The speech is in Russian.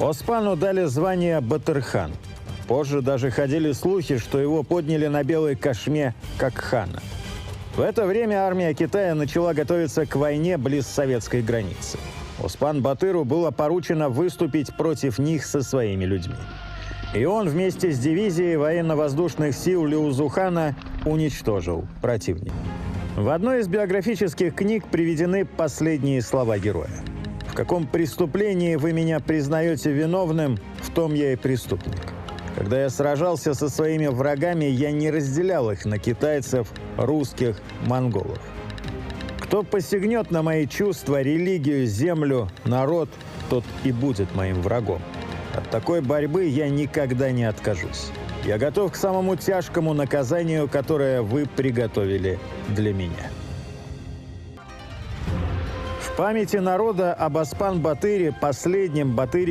Оспану дали звание Батырхан. Позже даже ходили слухи, что его подняли на белой кошме как хана. В это время армия Китая начала готовиться к войне близ советской границы. Оспан Батыру было поручено выступить против них со своими людьми. И он вместе с дивизией военно-воздушных сил Леузухана уничтожил противника. В одной из биографических книг приведены последние слова героя. «В каком преступлении вы меня признаете виновным, в том я и преступник. Когда я сражался со своими врагами, я не разделял их на китайцев, русских, монголов. Кто посягнет на мои чувства, религию, землю, народ, тот и будет моим врагом. От такой борьбы я никогда не откажусь. Я готов к самому тяжкому наказанию, которое вы приготовили для меня». В памяти народа об Оспан Батыре, последнем батыре